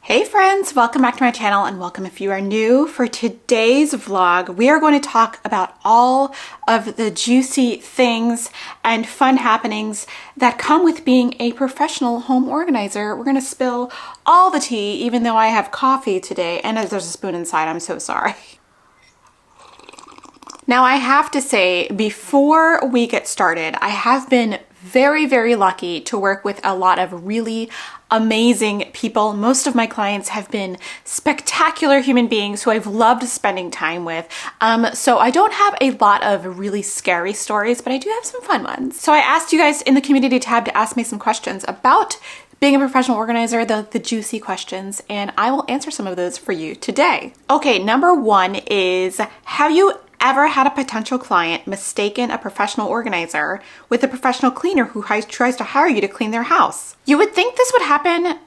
Hey friends, welcome back to my channel and welcome if you are new. For today's vlog, we are going to talk about all of the juicy things and fun happenings that come with being a professional home organizer. We're going to spill all the tea, even though I have coffee today and there's a spoon inside. I'm so sorry. Now I have to say, before we get started, I have been very lucky to work with a lot of really amazing people. Most of my clients have been spectacular human beings who I've loved spending time with. So I don't have a lot of really scary stories, but I do have some fun ones. So I asked you guys in the community tab to ask me some questions about being a professional organizer, the juicy questions, and I will answer some of those for you today. Okay, number one is, have you ever had a potential client mistaken a professional organizer with a professional cleaner who tries to hire you to clean their house? You would think this would happen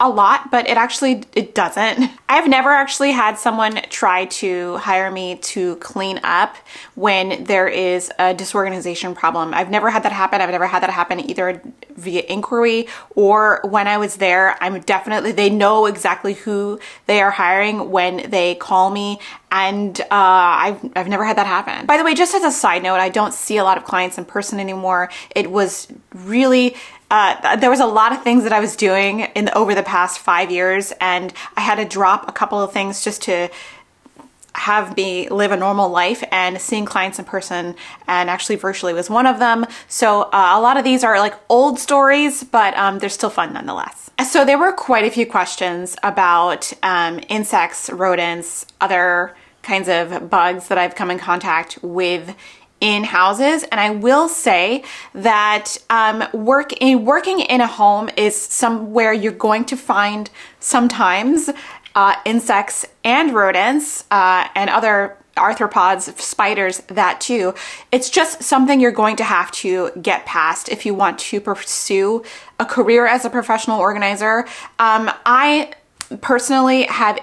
a lot, but it doesn't. I've never actually had someone try to hire me to clean up when there is a disorganization problem. I've never had that happen. I've never had that happen either via inquiry or when I was there. They know exactly who they are hiring when they call me, and I've never had that happen. By the way, just as a side note, I don't see a lot of clients in person anymore. It was really there was a lot of things that I was doing over the past 5 years, and I had to drop a couple of things just to have me live a normal life, and seeing clients in person and actually virtually was one of them. So a lot of these are like old stories, but they're still fun nonetheless. So there were quite a few questions about insects, rodents, other kinds of bugs that I've come in contact with in houses. And I will say that working in a home is somewhere you're going to find sometimes insects and rodents and other arthropods, spiders, that too. It's just something you're going to have to get past if you want to pursue a career as a professional organizer. I personally have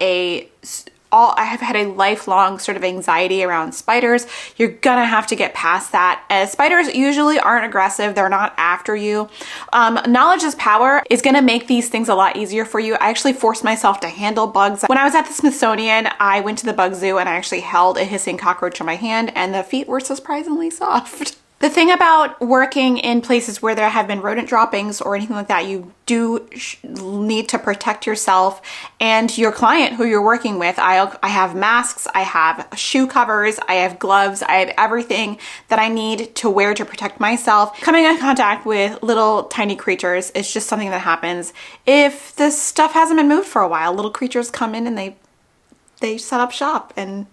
I have had a lifelong sort of anxiety around spiders. You're gonna have to get past that. Spiders usually aren't aggressive. They're not after you. Knowledge is power is gonna make these things a lot easier for you. I actually forced myself to handle bugs. When I was at the Smithsonian, I went to the bug zoo and I actually held a hissing cockroach in my hand, and the feet were surprisingly soft. The thing about working in places where there have been rodent droppings or anything like that, you do need to protect yourself and your client who you're working with. I have masks, I have shoe covers, I have gloves, I have everything that I need to wear to protect myself. Coming in contact with little tiny creatures is just something that happens if this stuff hasn't been moved for a while. Little creatures come in and they set up shop, and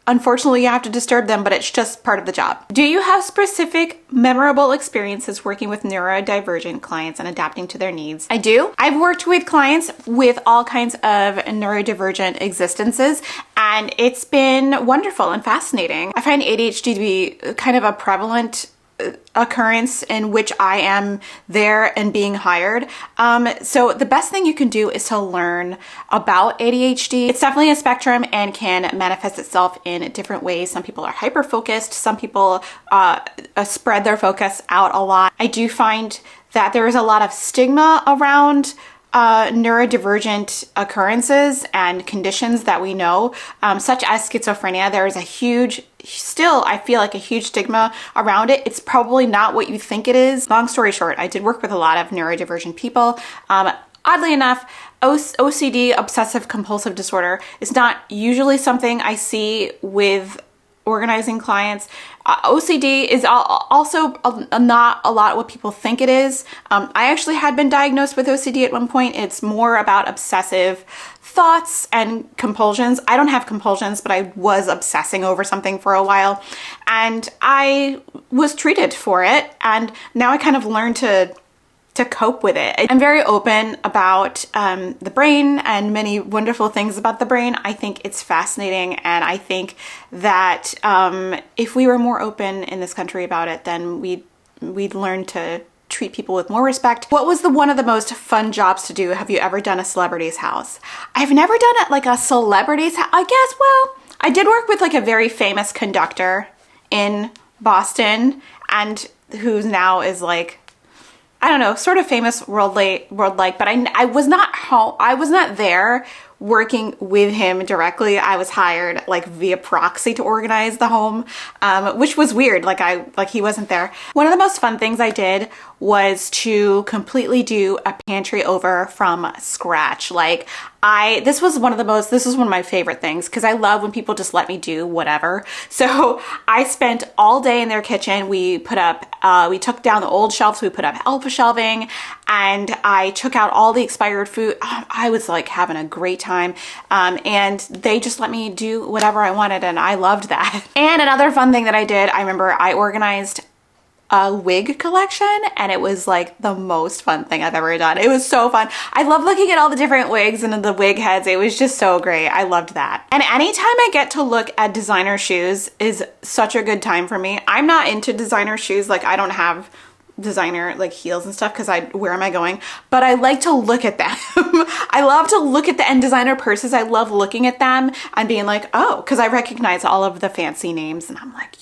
unfortunately, you have to disturb them, but it's just part of the job. Do you have specific memorable experiences working with neurodivergent clients and adapting to their needs? I do. I've worked with clients with all kinds of neurodivergent existences, and it's been wonderful and fascinating. I find ADHD to be kind of a prevalent occurrence in which I am there and being hired. So the best thing you can do is to learn about ADHD. It's definitely a spectrum and can manifest itself in different ways. Some people are hyper-focused. Some people spread their focus out a lot. I do find that there is a lot of stigma around neurodivergent occurrences and conditions that we know, such as schizophrenia. There is I feel like a huge stigma around it. It's probably not what you think it is. Long story short, I did work with a lot of neurodivergent people. Oddly enough, OCD, obsessive compulsive disorder, is not usually something I see with organizing clients. OCD is also not a lot what people think it is. I actually had been diagnosed with OCD at one point. It's more about obsessive thoughts and compulsions. I don't have compulsions, but I was obsessing over something for a while, and I was treated for it, and now I kind of learned to cope with it. I'm very open about the brain and many wonderful things about the brain. I think it's fascinating, and I think that if we were more open in this country about it, then we'd learn to treat people with more respect. What was one of the most fun jobs to do? Have you ever done a celebrity's house? I've never done it like a celebrity's house. I guess, well, I did work with like a very famous conductor in Boston, and who now is like, I don't know, sort of famous world-like, but I was not home. I was not there working with him directly. I was hired like via proxy to organize the home, which was weird. Like he wasn't there. One of the most fun things I did was to completely do a pantry over from scratch. Like this was one of my favorite things because I love when people just let me do whatever. So I spent all day in their kitchen. We took down the old shelves, we put up alpha shelving, and I took out all the expired food. I was like having a great time. And they just let me do whatever I wanted, and I loved that. And another fun thing that I did, I remember I organized a wig collection, and it was like the most fun thing I've ever done. It was so fun. I love looking at all the different wigs and the wig heads. It was just so great. I loved that. And anytime I get to look at designer shoes is such a good time for me. I'm not into designer shoes. Like I don't have designer like heels and stuff because where am I going? But I like to look at them. I love to look at and designer purses. I love looking at them and being like, oh, because I recognize all of the fancy names and I'm like,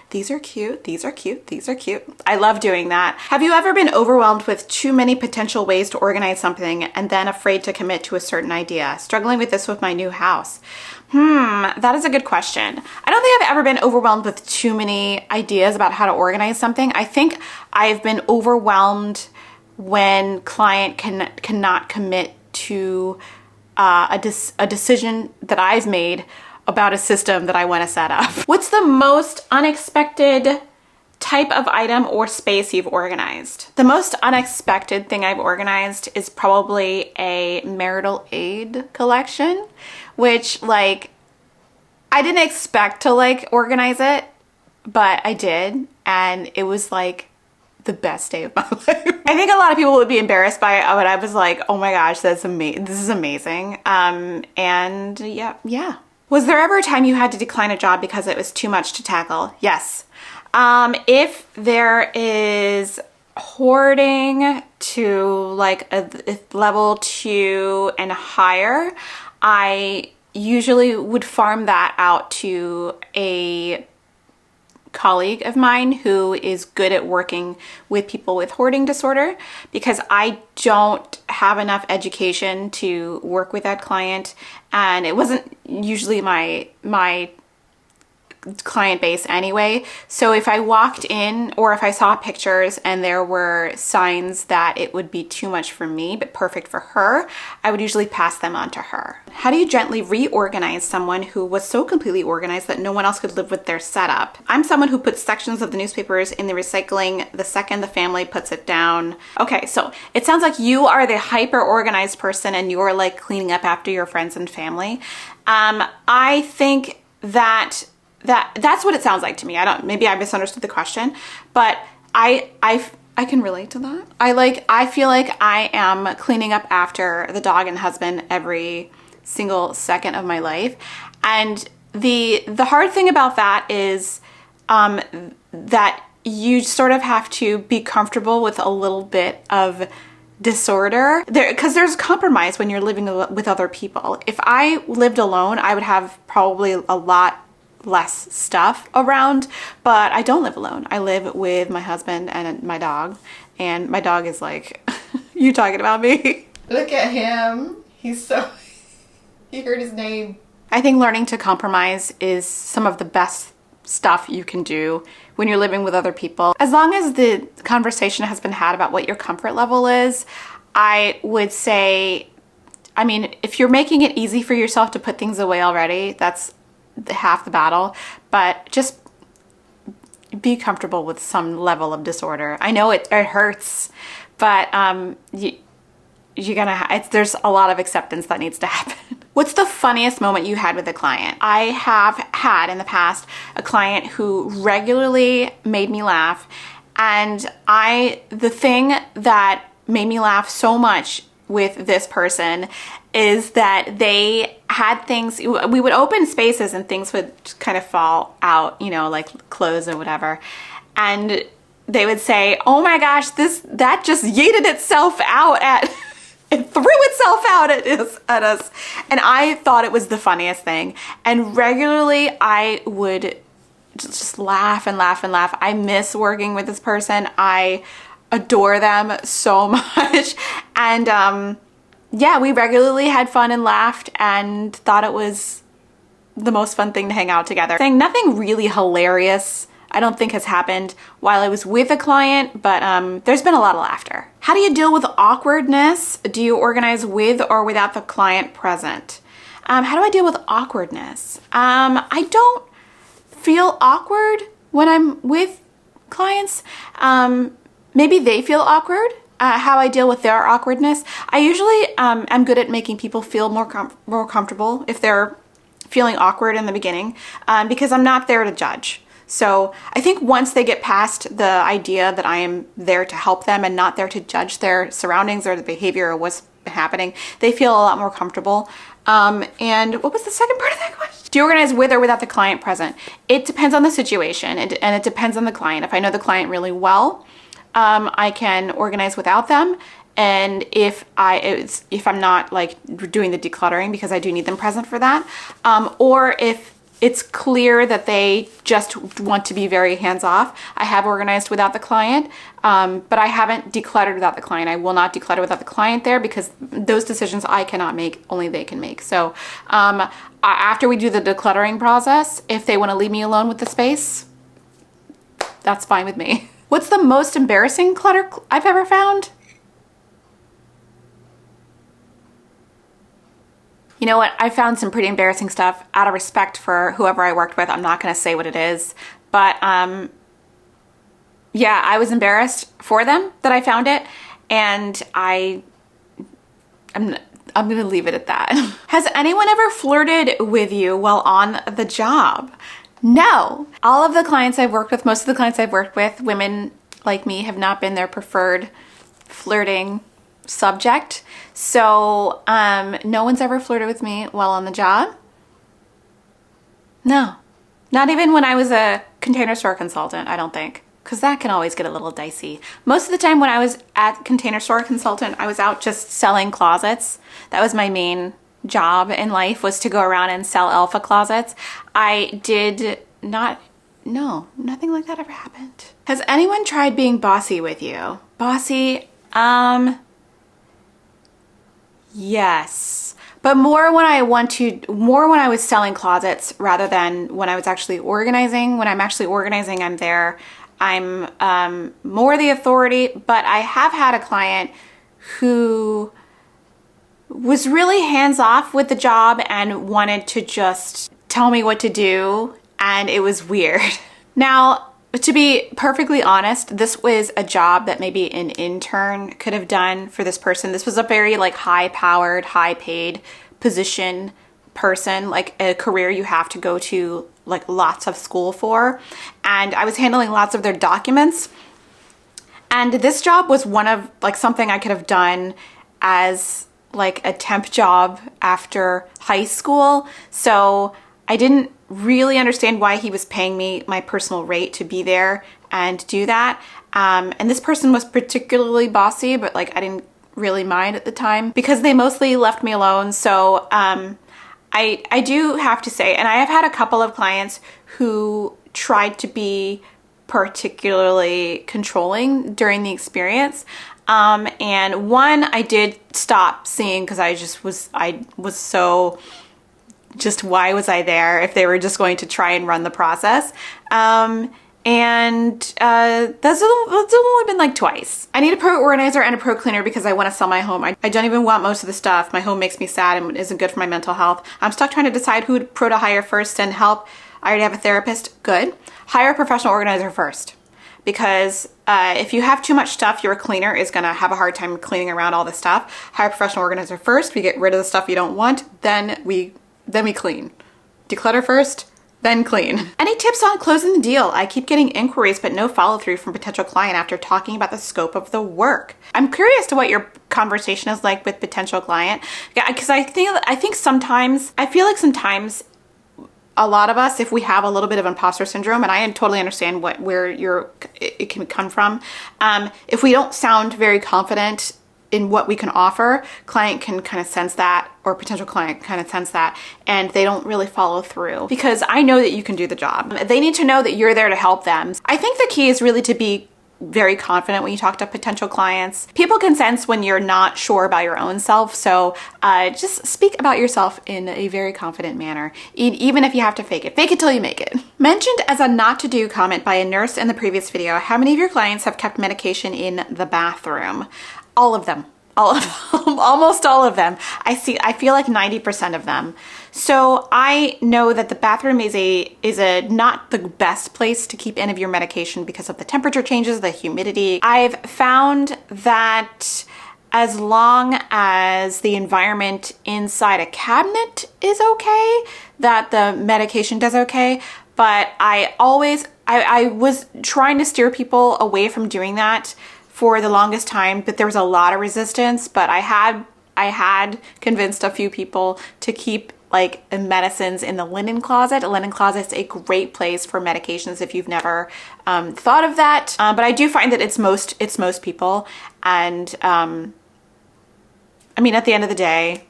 these are cute, these are cute, these are cute. I love doing that. Have you ever been overwhelmed with too many potential ways to organize something and then afraid to commit to a certain idea? Struggling with this with my new house. That is a good question. I don't think I've ever been overwhelmed with too many ideas about how to organize something. I think I've been overwhelmed when client cannot commit to a decision that I've made about a system that I want to set up. What's the most unexpected type of item or space you've organized? The most unexpected thing I've organized is probably a marital aid collection, which like I didn't expect to like organize it, but I did, and it was like the best day of my life. I think a lot of people would be embarrassed by it, but I was like, oh my gosh, this is amazing. And yeah. Was there ever a time you had to decline a job because it was too much to tackle? Yes. If there is hoarding to like a level 2 and higher, I usually would farm that out to a colleague of mine who is good at working with people with hoarding disorder, because I don't have enough education to work with that client, and it wasn't usually my client base anyway. So if I walked in or if I saw pictures and there were signs that it would be too much for me but perfect for her, I would usually pass them on to her. How do you gently reorganize someone who was so completely organized that no one else could live with their setup? I'm someone who puts sections of the newspapers in the recycling the second the family puts it down. Okay, so it sounds like you are the hyper organized person and you're like cleaning up after your friends and family. I think that's what it sounds like to me. Maybe I misunderstood the question, but I can relate to that. I feel like I am cleaning up after the dog and husband every single second of my life. And the hard thing about that is that you sort of have to be comfortable with a little bit of disorder because there's compromise when you're living with other people. If I lived alone, I would have probably a lot less stuff around, but I don't live alone. I live with my husband and my dog, and my dog is like, you talking about me? Look at him. He heard his name. I think learning to compromise is some of the best stuff you can do when you're living with other people. As long as the conversation has been had about what your comfort level is, I would say, I mean, if you're making it easy for yourself to put things away already, that's half the battle, but just be comfortable with some level of disorder. I know it hurts, but there's a lot of acceptance that needs to happen. What's the funniest moment you had with a client? I have had in the past a client who regularly made me laugh, and the thing that made me laugh so much with this person is that they had things, we would open spaces and things would kind of fall out, like clothes or whatever. And they would say, oh my gosh, that just yeeted itself out it threw itself out at us. And I thought it was the funniest thing. And regularly I would just laugh and laugh and laugh. I miss working with this person. I adore them so much. And yeah, we regularly had fun and laughed and thought it was the most fun thing to hang out together. Saying nothing really hilarious I don't think has happened while I was with a client, but there's been a lot of laughter. How do you deal with awkwardness? Do you organize with or without the client present? How do I deal with awkwardness? I don't feel awkward when I'm with clients. Maybe they feel awkward. How I deal with their awkwardness. I usually am good at making people feel more comfortable if they're feeling awkward in the beginning, because I'm not there to judge. So I think once they get past the idea that I am there to help them and not there to judge their surroundings or the behavior or what's happening, they feel a lot more comfortable. And what was the second part of that question? Do you organize with or without the client present? It depends on the situation and it depends on the client. If I know the client really well, I can organize without them. And if I'm not like doing the decluttering, because I do need them present for that, or if it's clear that they just want to be very hands-off, I have organized without the client, but I haven't decluttered without the client. I will not declutter without the client there because those decisions I cannot make, only they can make. So after we do the decluttering process, if they want to leave me alone with the space, that's fine with me. What's the most embarrassing clutter I've ever found? You know what? I found some pretty embarrassing stuff. Out of respect for whoever I worked with, I'm not going to say what it is. But yeah, I was embarrassed for them that I found it. And I'm going to leave it at that. Has anyone ever flirted with you while on the job? No. All of the clients I've worked with, most of the clients I've worked with, women like me, have not been their preferred flirting subject. So no one's ever flirted with me while on the job. No, not even when I was a Container Store consultant, I don't think, because that can always get a little dicey. Most of the time when I was at Container Store consultant, I was out just selling closets. That was my main job in life, was to go around and sell alpha closets. I did not, no, nothing like that ever happened. Has anyone tried being bossy with you? Bossy, yes, but more when I was selling closets rather than when I was actually organizing. When I'm actually organizing, I'm there. I'm more the authority, but I have had a client who was really hands-off with the job and wanted to just tell me what to do, and it was weird. Now, to be perfectly honest, this was a job that maybe an intern could have done for this person. This was a very like high-powered, high-paid position person, like a career you have to go to like lots of school for. And I was handling lots of their documents. And this job was one of like something I could have done as like a temp job after high school. So I didn't really understand why he was paying me my personal rate to be there and do that. And this person was particularly bossy, but like I didn't really mind at the time because they mostly left me alone. So I do have to say, and I have had a couple of clients who tried to be particularly controlling during the experience. And one I did stop seeing because I was so just, why was I there if they were just going to try and run the process? And that's only been like twice. I need a pro organizer and a pro cleaner because I want to sell my home. I don't even want most of the stuff. My home makes me sad and isn't good for my mental health. I'm stuck trying to decide who pro to hire first and help. I already have a therapist. Good. Hire a professional organizer first. Because if you have too much stuff, your cleaner is going to have a hard time cleaning around all the stuff. Hire a professional organizer first. We get rid of the stuff you don't want. Then we clean. Declutter first, then clean. Any tips on closing the deal? I keep getting inquiries but no follow through from potential client after talking about the scope of the work. I'm curious to what your conversation is like with potential client, because I feel like sometimes a lot of us, if we have a little bit of imposter syndrome, and I totally understand where it can come from, if we don't sound very confident in what we can offer, client can kind of sense that, or potential client kind of sense that, and they don't really follow through because I know that you can do the job. They need to know that you're there to help them. I think the key is really to be very confident when you talk to potential clients. People can sense when you're not sure about your own self, so just speak about yourself in a very confident manner, even if you have to fake it. Fake it till you make it. Mentioned as a not to do comment by a nurse in the previous video, how many of your clients have kept medication in the bathroom? All of them. All of them, almost all of them. I feel like 90% of them. So I know that the bathroom is a not the best place to keep any of your medication because of the temperature changes, the humidity. I've found that as long as the environment inside a cabinet is okay, that the medication does okay. But I was trying to steer people away from doing that for the longest time, but there was a lot of resistance. But I had convinced a few people to keep like medicines in the linen closet. A linen closet is a great place for medications if you've never thought of that. But I do find that it's most people. And I mean, at the end of the day,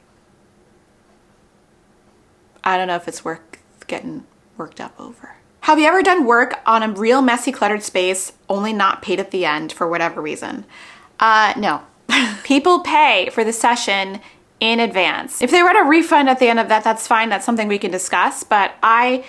I don't know if it's worth getting worked up over. Have you ever done work on a real messy, cluttered space, only not paid at the end for whatever reason? No. People pay for the session in advance. If they were to refund at the end of that, that's fine. That's something we can discuss. But I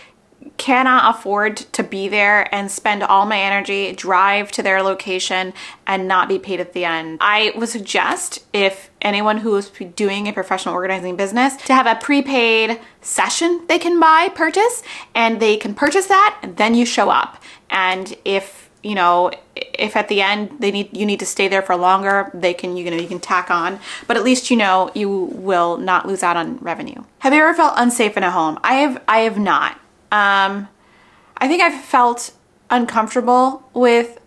cannot afford to be there and spend all my energy, drive to their location, and not be paid at the end. I would suggest, if anyone who is doing a professional organizing business, to have a prepaid session they can purchase, and they can purchase that, and then you show up. And if at the end you need to stay there for longer, you can tack on, but at least you will not lose out on revenue. Have you ever felt unsafe in a home? I have not. I think I've felt uncomfortable with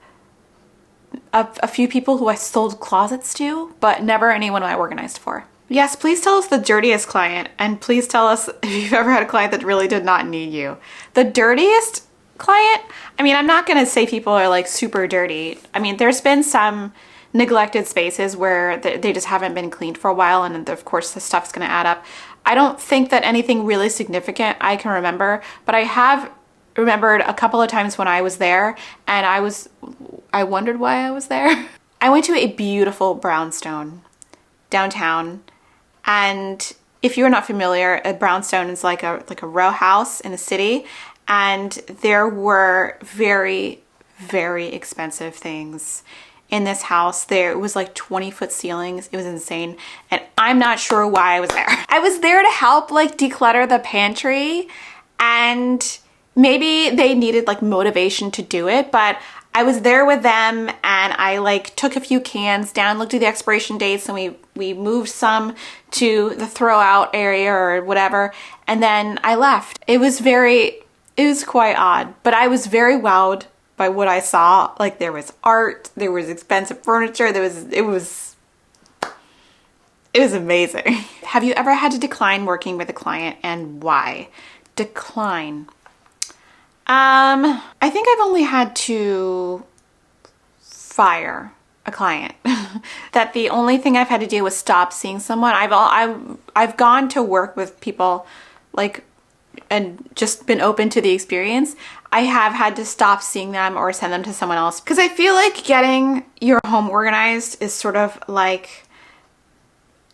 a few people who I sold closets to, but never anyone I organized for. Yes, please tell us the dirtiest client, and please tell us if you've ever had a client that really did not need you. The dirtiest client? I mean, I'm not going to say people are like super dirty. I mean, there's been some neglected spaces where they just haven't been cleaned for a while, and of course the stuff's going to add up. I don't think that anything really significant I can remember, but I have remembered a couple of times when I was there, and I wondered why I was there. I went to a beautiful brownstone downtown, and if you're not familiar, a brownstone is like a row house in a city, and there were very, very expensive things in this house. There was like 20-foot ceilings. It was insane. And I'm not sure why I was there. I was there to help like declutter the pantry, and maybe they needed like motivation to do it, but I was there with them, and I like took a few cans down, looked at the expiration dates, and we moved some to the throw out area or whatever, and then I left. It was quite odd, but I was very wowed by what I saw. Like, there was art, there was expensive furniture, it was amazing. Have you ever had to decline working with a client, and why? Decline. I think I've only had to fire a client. That the only thing I've had to do was stop seeing someone. I've gone to work with people like and just been open to the experience. I have had to stop seeing them or send them to someone else, because I feel like getting your home organized is sort of like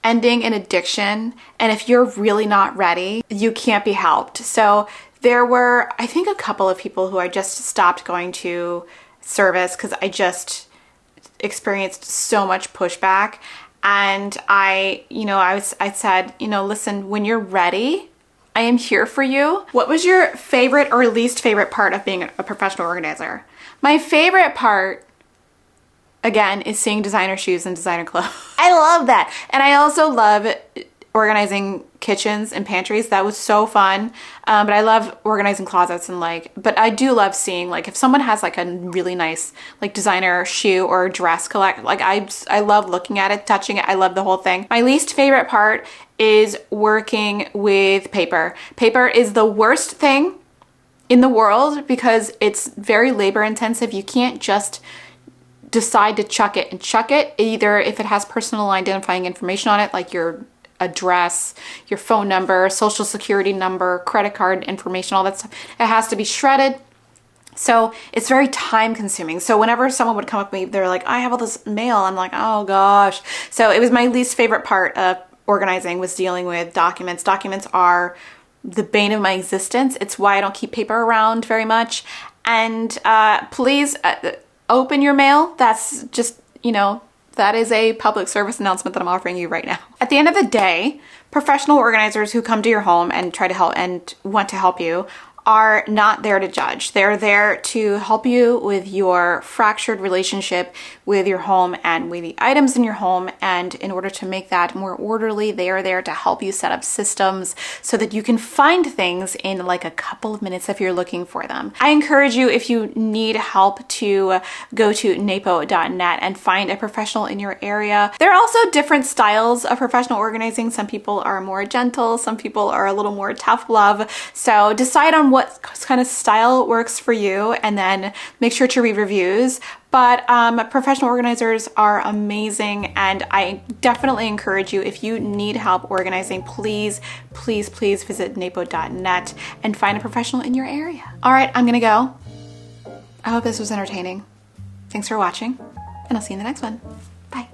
ending an addiction, and if you're really not ready, you can't be helped. So there were, I think, a couple of people who I just stopped going to service because I just experienced so much pushback. And I said, listen, when you're ready, I am here for you. What was your favorite or least favorite part of being a professional organizer? My favorite part, again, is seeing designer shoes and designer clothes. I love that. And I also love organizing kitchens and pantries. That was so fun. But I love organizing closets and but I do love seeing if someone has a really nice designer shoe or dress I love looking at it, touching it. I love the whole thing. My least favorite part is working with paper. Paper is the worst thing in the world because it's very labor intensive. You can't just decide to chuck it and chuck it. Either if it has personal identifying information on it, like your address, your phone number, social security number, credit card information, all that stuff, it has to be shredded. So it's very time consuming. So whenever someone would come up to me, they're like, I have all this mail. I'm like, oh gosh. So it was my least favorite part of organizing, was dealing with documents. Documents are the bane of my existence. It's why I don't keep paper around very much. And please open your mail. That's just, that is a public service announcement that I'm offering you right now. At the end of the day, professional organizers who come to your home and try to help and want to help you are not there to judge. They're there to help you with your fractured relationship with your home and with the items in your home. And in order to make that more orderly, they are there to help you set up systems so that you can find things in like a couple of minutes if you're looking for them. I encourage you, if you need help, to go to napo.net and find a professional in your area. There are also different styles of professional organizing. Some people are more gentle, some people are a little more tough love. So decide on what kind of style works for you, and then make sure to read reviews. But professional organizers are amazing, and I definitely encourage you, if you need help organizing, please, please, please visit napo.net and find a professional in your area. All right, I'm gonna go. I hope this was entertaining. Thanks for watching, and I'll see you in the next one. Bye.